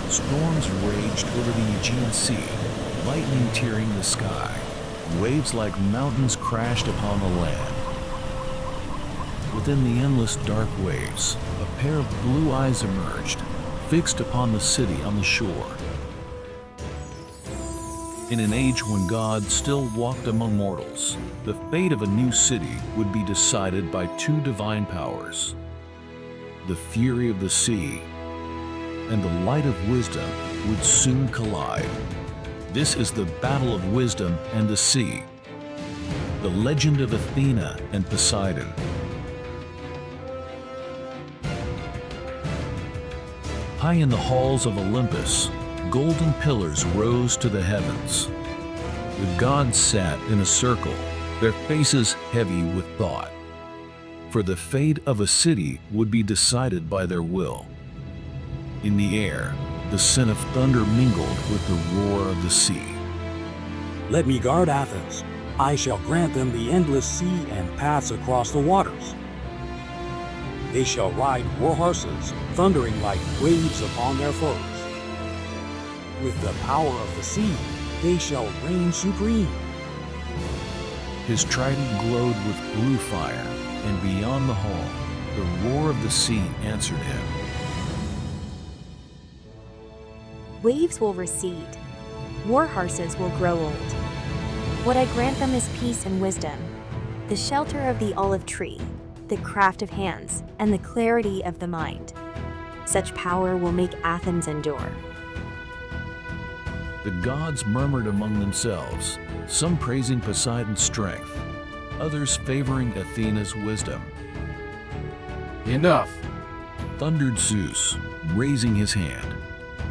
Storms raged over the Aegean Sea, lightning tearing the sky. Waves like mountains crashed upon the land. Within the endless dark waves, a pair of blue eyes emerged, fixed upon the city on the shore. In an age when God still walked among mortals, the fate of a new city would be decided by two divine powers: the fury of the sea and the light of wisdom would soon collide. This is the battle of wisdom and the sea, the legend of Athena and Poseidon. High in the halls of Olympus, golden pillars rose to the heavens. The gods sat in a circle, their faces heavy with thought. For the fate of a city would be decided by their will. In the air, the sin of thunder mingled with the roar of the sea. Let me guard Athens. I shall grant them the endless sea and paths across the waters. They shall ride war horses, thundering like waves upon their foes. With the power of the sea, they shall reign supreme. His trident glowed with blue fire, and beyond the hall, the roar of the sea answered him. Waves will recede. War horses will grow old. What I grant them is peace and wisdom, the shelter of the olive tree, the craft of hands, and the clarity of the mind. Such power will make Athens endure. The gods murmured among themselves, some praising Poseidon's strength, others favoring Athena's wisdom. Enough! Thundered Zeus, raising his hand.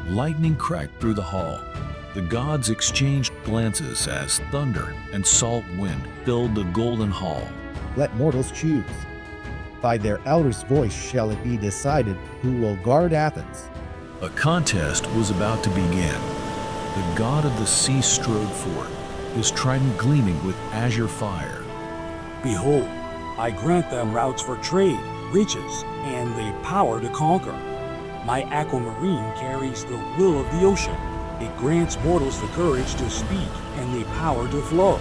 Lightning cracked through the hall. The gods exchanged glances as thunder and salt wind filled the golden hall. Let mortals choose. By their elders' voice shall it be decided who will guard Athens. A contest was about to begin. The god of the sea strode forth, his trident gleaming with azure fire. Behold, I grant them routes for trade, riches, and the power to conquer. My Aquamarine carries the will of the ocean. It grants mortals the courage to speak and the power to flow.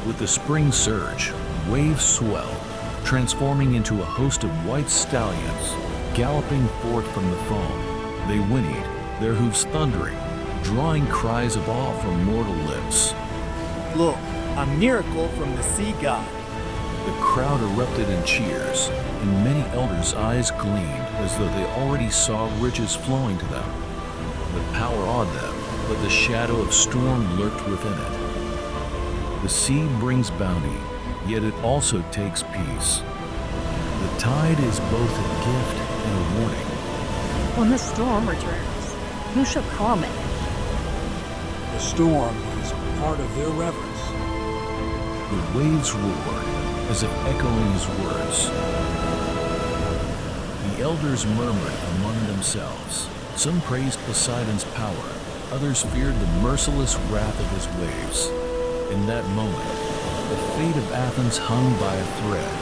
With the spring surge, waves swelled, transforming into a host of white stallions, galloping forth from the foam. They whinnied, their hooves thundering, drawing cries of awe from mortal lips. Look, a miracle from the sea god. The crowd erupted in cheers, and many elders' eyes gleamed as though they already saw riches flowing to them. The power awed them, but the shadow of storm lurked within it. The sea brings bounty, yet it also takes peace. The tide is both a gift and a warning. When the storm returns, who shall calm it? The storm is part of their reverence. The waves roared, as if echoing his words. The elders murmured among themselves. Some praised Poseidon's power, others feared the merciless wrath of his waves. In that moment, the fate of Athens hung by a thread.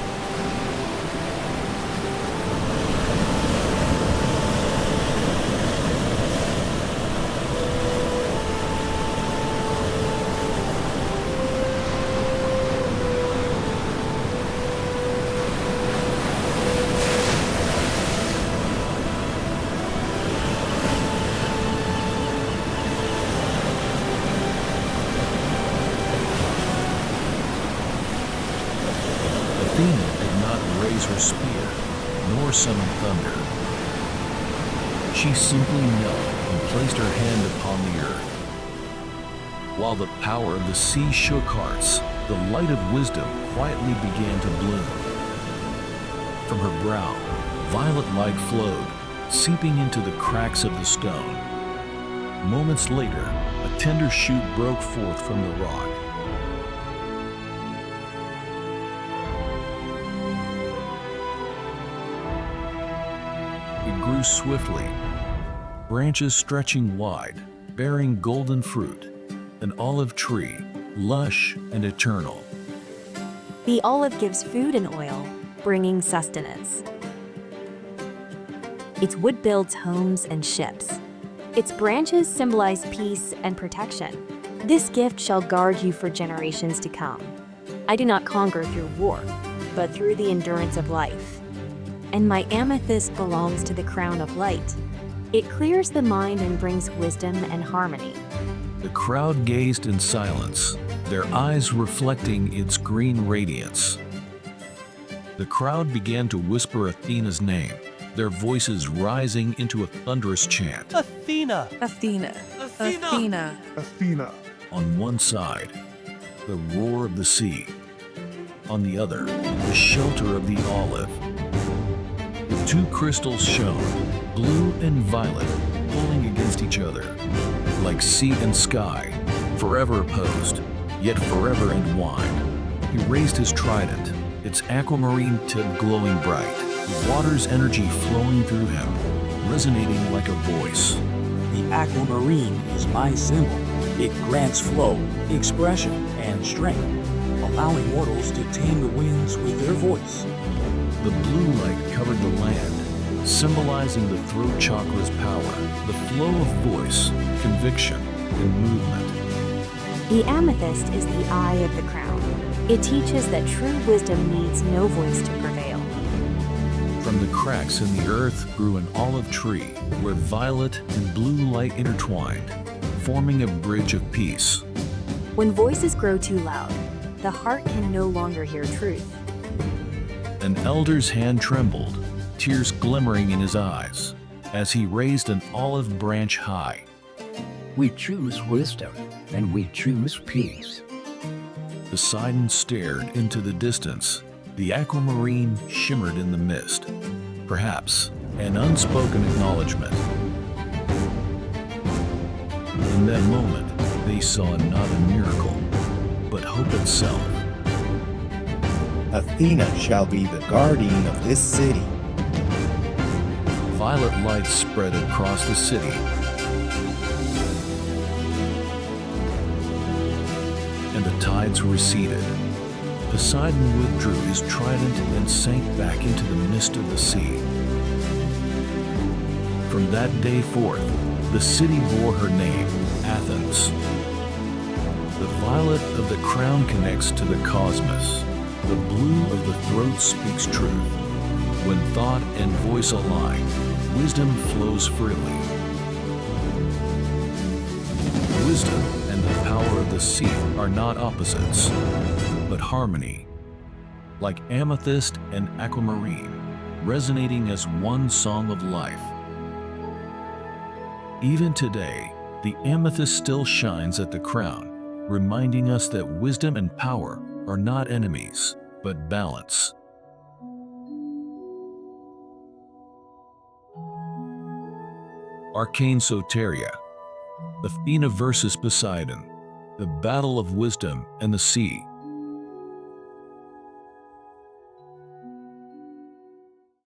Athena did not raise her spear, nor summon thunder. She simply knelt and placed her hand upon the earth. While the power of the sea shook hearts, the light of wisdom quietly began to bloom. From her brow, violet light flowed, seeping into the cracks of the stone. Moments later, a tender shoot broke forth from the rock. It grew swiftly, branches stretching wide, bearing golden fruit, an olive tree, lush and eternal. The olive gives food and oil, bringing sustenance. Its wood builds homes and ships. Its branches symbolize peace and protection. This gift shall guard you for generations to come. I do not conquer through war, but through the endurance of life. And my amethyst belongs to the crown of light. It clears the mind and brings wisdom and harmony. The crowd gazed in silence, their eyes reflecting its green radiance. The crowd began to whisper Athena's name, their voices rising into a thunderous chant. Athena! Athena. Athena! Athena. Athena. On one side, the roar of the sea. On the other, the shelter of the olive. The two crystals shone, blue and violet, pulling against each other, like sea and sky, forever opposed, yet forever entwined. He raised his trident, its aquamarine tip glowing bright, the water's energy flowing through him, resonating like a voice. The aquamarine is my symbol. It grants flow, expression, and strength, allowing mortals to tame the winds with their voice. The blue light covered the land, symbolizing the throat chakra's power, the flow of voice, conviction, and movement. The amethyst is the eye of the crown. It teaches that true wisdom needs no voice to prevail. From the cracks in the earth grew an olive tree, where violet and blue light intertwined, forming a bridge of peace. When voices grow too loud, the heart can no longer hear truth. An elder's hand trembled, tears glimmering in his eyes, as he raised an olive branch high. We choose wisdom, and we choose peace. Poseidon stared into the distance. The aquamarine shimmered in the mist. Perhaps an unspoken acknowledgement. In that moment, they saw not a miracle, but hope itself. Athena shall be the guardian of this city. Violet light spread across the city. And the tides receded. Poseidon withdrew his trident and sank back into the mist of the sea. From that day forth, the city bore her name, Athens. The violet of the crown connects to the cosmos. The blue of the throat speaks truth. When thought and voice align, wisdom flows freely. Wisdom and the power of the sea are not opposites, but harmony, like amethyst and aquamarine, resonating as one song of life. Even today, the amethyst still shines at the crown, reminding us that wisdom and power are not enemies, but balance. Arcane Soteria, Athena versus Poseidon, the battle of wisdom and the sea.